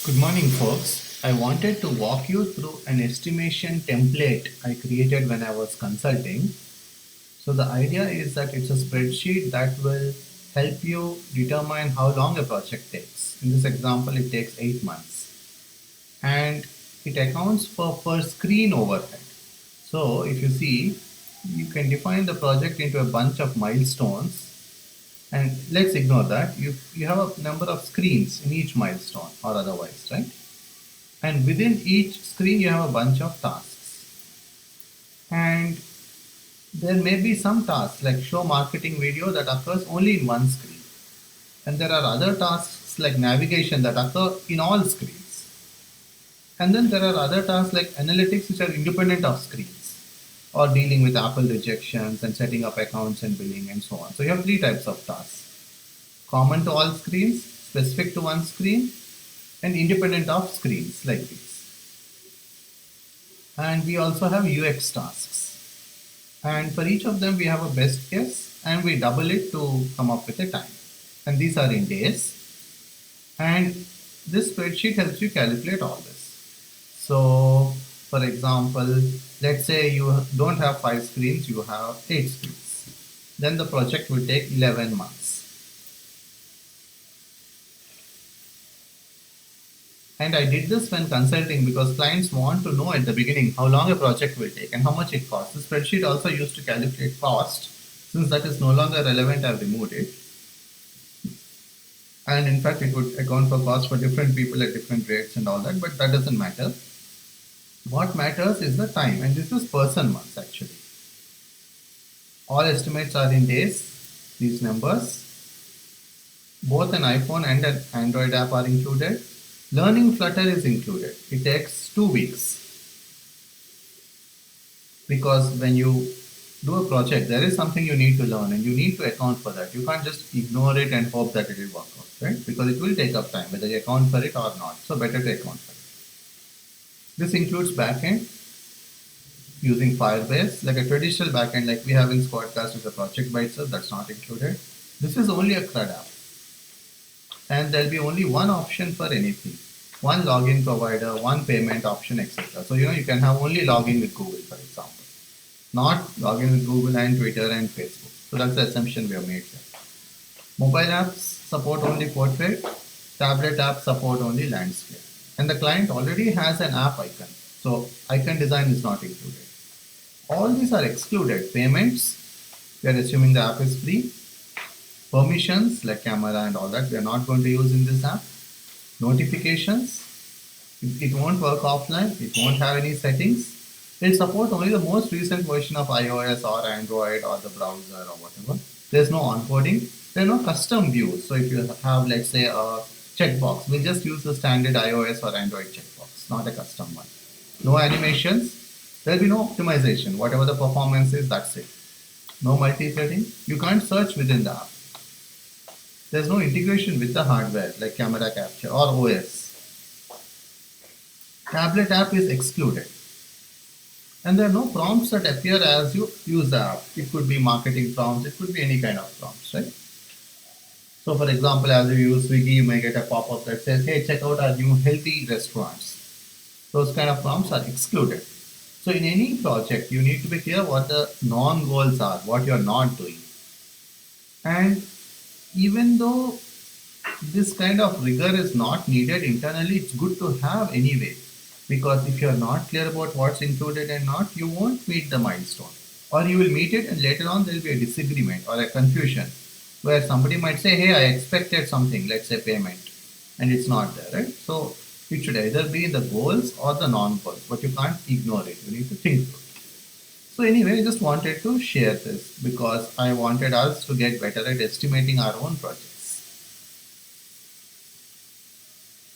Good morning, folks. I wanted to walk you through an estimation template I created when I was consulting. So, the idea is that it's a spreadsheet that will help you determine how long a project takes. In this example, it takes 8 months and it accounts for per screen overhead. So, if you see, you can define the project into a bunch of milestones, and let's ignore that. You have a number of screens in each milestone or otherwise, right? And within each screen you have a bunch of tasks, and there may be some tasks like show marketing video that occurs only in one screen, and there are other tasks like navigation that occur in all screens, and then there are other tasks like analytics which are independent of screens, or dealing with Apple rejections and setting up accounts and billing and so on. So you have three types of tasks: common to all screens, specific to one screen, and independent of screens like these. And we also have UX tasks. And for each of them, we have a best guess and we double it to come up with a time. And these are in days. And this spreadsheet helps you calculate all this. So, for example, let's say you don't have 5 screens, you have 8 screens. Then the project will take 11 months. And I did this when consulting because clients want to know at the beginning how long a project will take and how much it costs. The spreadsheet also used to calculate cost. Since that is no longer relevant, I've removed it. And in fact, it would account for cost for different people at different rates and all that, but that doesn't matter. What matters is the time, and this is person months actually. All estimates are in days, these numbers. Both an iPhone and an Android app are included. Learning Flutter is included. It takes 2 weeks because when you do a project, there is something you need to learn and you need to account for that. You can't just ignore it and hope that it will work out, right? Because it will take up time, whether you account for it or not. So better to account for it. This includes backend using Firebase, like a traditional backend like we have in Squadcast with a project by itself, that's not included. This is only a CRUD app. And there'll be only one option for anything, one login provider, one payment option, etc. So you can have only login with Google, for example, not login with Google and Twitter and Facebook. So that's the assumption we have made here. Mobile apps support only portrait, tablet apps support only landscape, and the client already has an app icon, so icon design is not included. All these are excluded. Payments, we are assuming the app is free. Permissions like camera and all that we are not going to use in this app. Notifications, it won't work offline, it won't have any settings. It'll support only the most recent version of iOS or Android or the browser or whatever. There's no onboarding, there are no custom views. So if you have, let's say, a checkbox, we'll just use the standard iOS or Android checkbox, not a custom one. No animations, there'll be no optimization. Whatever the performance is, that's it. No multi-threading, you can't search within the app. There's no integration with the hardware like camera capture or OS. Tablet app is excluded. And there are no prompts that appear as you use the app. It could be marketing prompts, it could be any kind of prompts, right? So for example, as you use Swiggy, you may get a pop-up that says, hey, check out our new healthy restaurants. Those kind of prompts are excluded. So in any project, you need to be clear what the non-goals are, what you're not doing. And even though this kind of rigor is not needed internally, it's good to have anyway. Because if you're not clear about what's included and not, you won't meet the milestone. Or you will meet it and later on there will be a disagreement or a confusion where somebody might say, hey, I expected something, let's say payment, and it's not there, right? So it should either be in the goals or the non-goals, but you can't ignore it. You need to think through it. So anyway, I just wanted to share this because I wanted us to get better at estimating our own project.